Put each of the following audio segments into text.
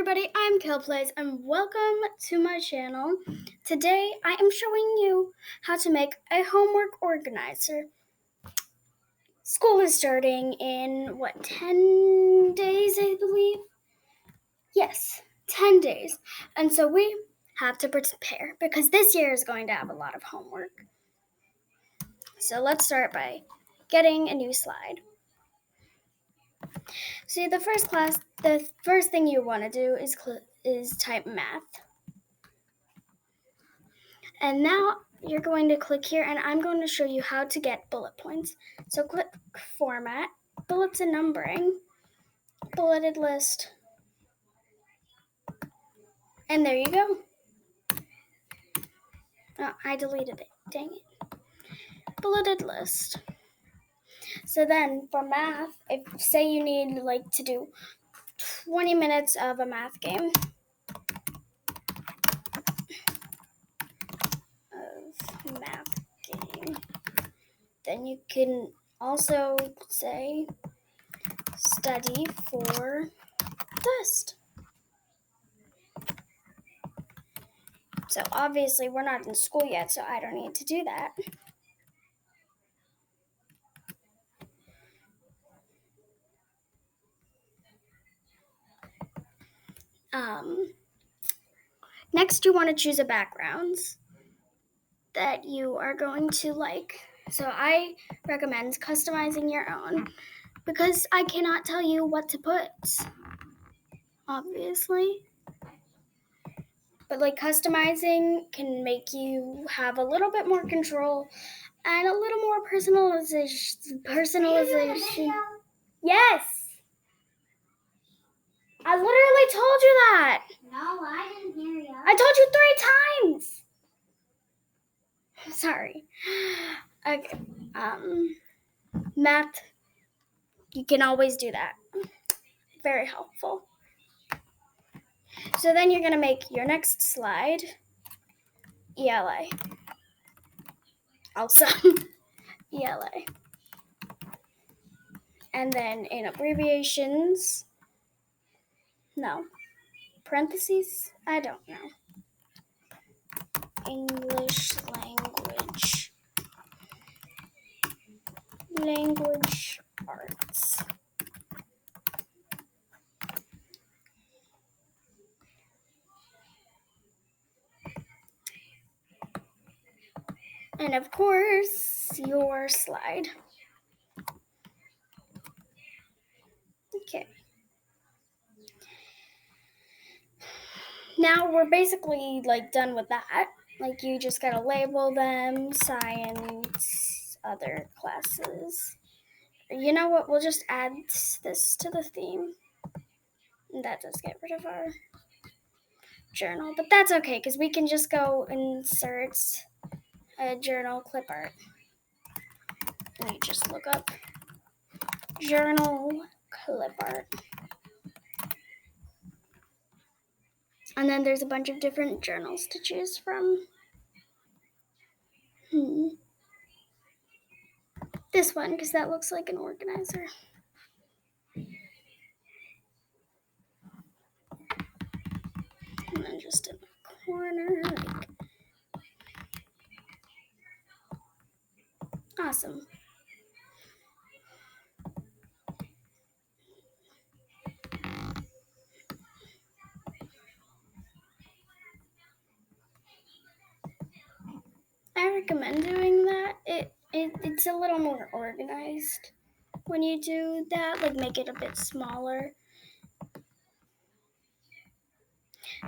everybody, I'm Killplays and welcome to my channel. Today I am showing you how to make a homework organizer. School is starting in 10 days, I believe? Yes, 10 days. And so we have to prepare because this year is going to have a lot of homework. So let's start by getting a new slide. See, the first thing you want to do is type math. And now you're going to click here and I'm going to show you how to get bullet points. So click Format, Bullets and Numbering, Bulleted List, and there you go. Oh, I deleted it, dang it. Bulleted List. So then for math, if say you need to do 20 minutes of a math game, then you can also say study for test. So obviously we're not in school yet, so I don't need to do that. Next you want to choose a background that you are going to like. So I recommend customizing your own because I cannot tell you what to put, obviously. But customizing can make you have a little bit more control and a little more personalization. Yes! I literally told you that. No, I didn't hear you. I told you 3 times. Sorry. Okay. Math. You can always do that. Very helpful. So then you're going to make your next slide ELA. Also ELA. And then in abbreviations, no. Parentheses? I don't know. English language. Language arts. And of course, your slide. Okay. Now we're basically done with that. You just gotta label them, science, other classes. You know what? We'll just add this to the theme. And that does get rid of our journal, but that's okay because we can just go insert a journal clip art. And you just look up journal clip art. And then there's a bunch of different journals to choose from. This one, because that looks like an organizer. And then just in the corner, awesome. I recommend doing that. It's a little more organized when you do that, make it a bit smaller.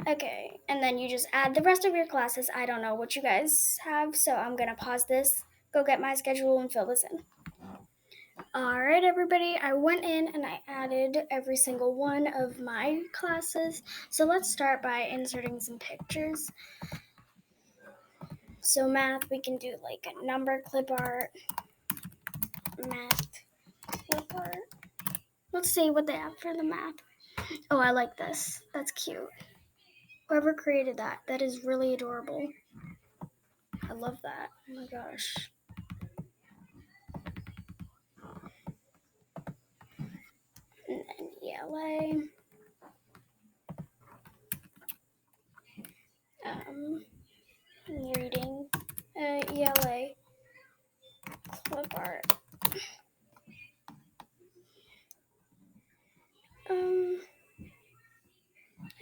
Okay, and then you just add the rest of your classes. I don't know what you guys have, so I'm gonna pause this, go get my schedule, and fill this in. Alright, everybody, I went in and I added every single one of my classes. So let's start by inserting some pictures. So math, we can do a number clip art, math clip art. Let's see what they have for the math. Oh, I like this. That's cute. Whoever created that, that is really adorable. I love that. Oh my gosh. And then ELA. reading, ELA, clip art.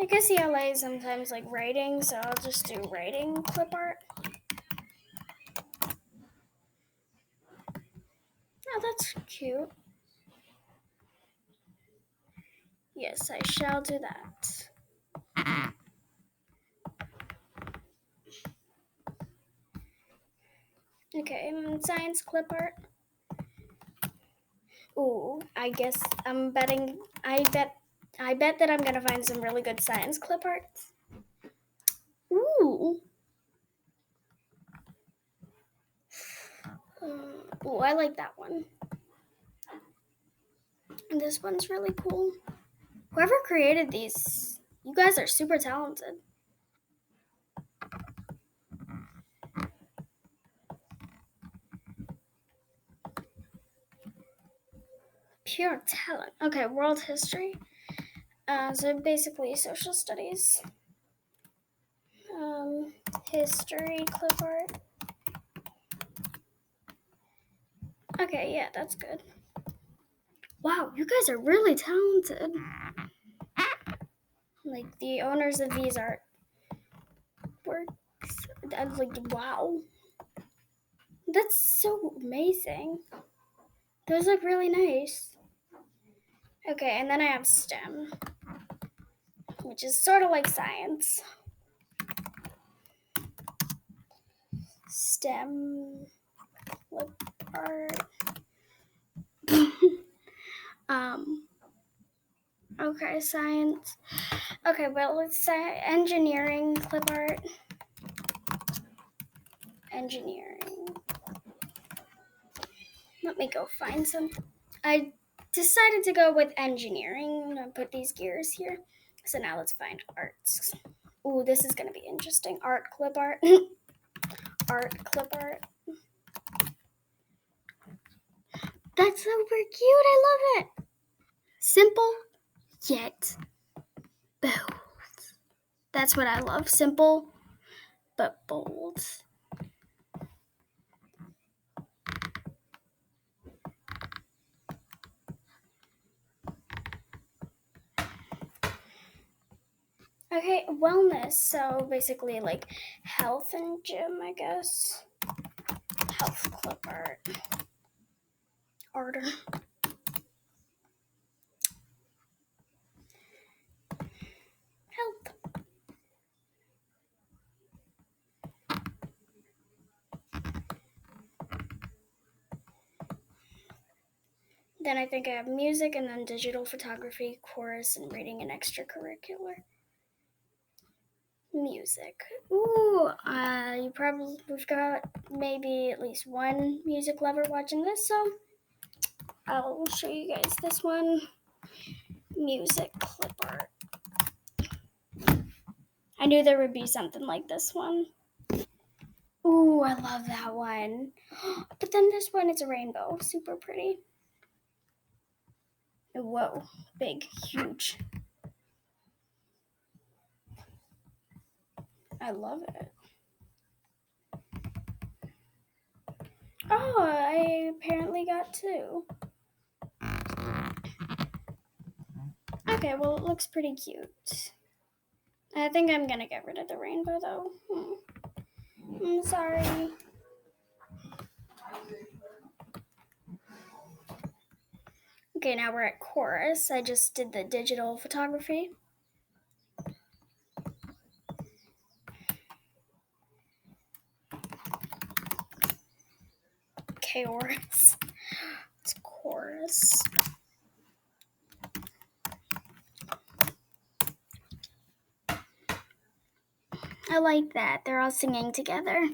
I guess ELA is sometimes like writing, so I'll just do writing clip art. Oh, that's cute. Yes, I shall do that. Okay, science clip art. Ooh, I guess I'm betting. I bet that I'm gonna find some really good science clip arts. Ooh. Ooh, I like that one. And this one's really cool. Whoever created these, you guys are super talented. Pure talent. Okay, world history. So basically social studies. History clip art. Okay, yeah, that's good. Wow, you guys are really talented. Like the owners of these artworks. I was like, wow. That's so amazing. Those look really nice. Okay, and then I have STEM, which is sort of like science. STEM clip art. Okay, science. Okay, well, let's say engineering clip art. Engineering. Let me go find something. I decided to go with engineering. I'm gonna put these gears here. So now let's find arts. Ooh, this is gonna be interesting. Art clip art. Art clip art. That's super cute. I love it. Simple yet bold. That's what I love. Simple but bold. Okay, wellness. So basically, like health and gym, I guess. Health clip art. Order. Health. Then I think I have music and then digital photography, chorus, and reading and extracurricular. Music. Ooh, we've got maybe at least one music lover watching this, so I'll show you guys this one. Music clip art. I knew there would be something like this one. Ooh, I love that one. But then this one, it's a rainbow. Super pretty. Whoa, big, huge. I love it. Oh, I apparently got two. Okay, well, it looks pretty cute. I think I'm gonna get rid of the rainbow though. I'm sorry. Okay, now we're at chorus. I just did the digital photography. Chorus. It's chorus. I like that. They're all singing together.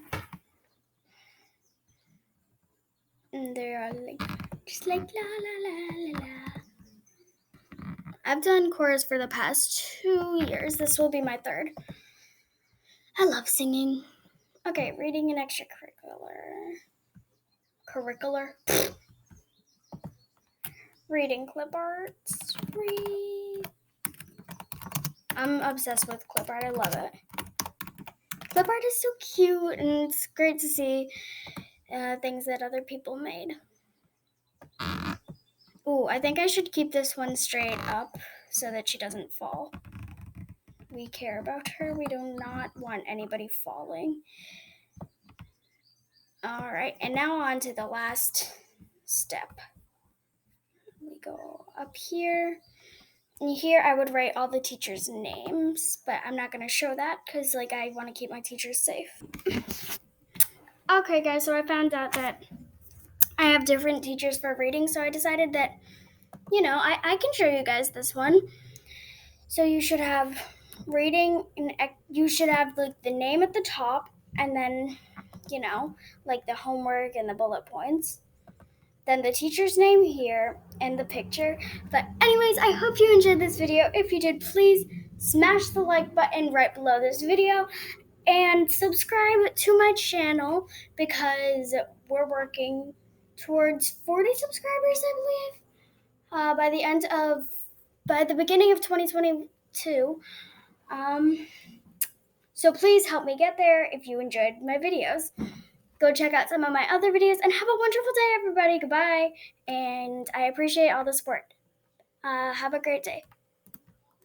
And they're all like, just like la la la la la. I've done chorus for the past 2 years. This will be my third. I love singing. Okay, reading and extracurricular. Curricular. Reading clip arts. I'm obsessed with clip art. I love it. clip art is so cute, and it's great to see things that other people made. Ooh, I think I should keep this one straight up so that she doesn't fall. We care about her. We do not want anybody falling. All right, and now on to the last step. We go up here. And here I would write all the teachers' names, but I'm not going to show that because I want to keep my teachers safe. Okay, guys, so I found out that I have different teachers for reading, so I decided that, I can show you guys this one. So you should have reading, and you should have the name at the top, and then, the homework and the bullet points. Then the teacher's name here and the picture. But anyways, I hope you enjoyed this video. If you did, please smash the like button right below this video and subscribe to my channel because we're working towards 40 subscribers, I believe, by the beginning of 2022. So please help me get there if you enjoyed my videos. Go check out some of my other videos and have a wonderful day, everybody. Goodbye. And I appreciate all the support. Have a great day.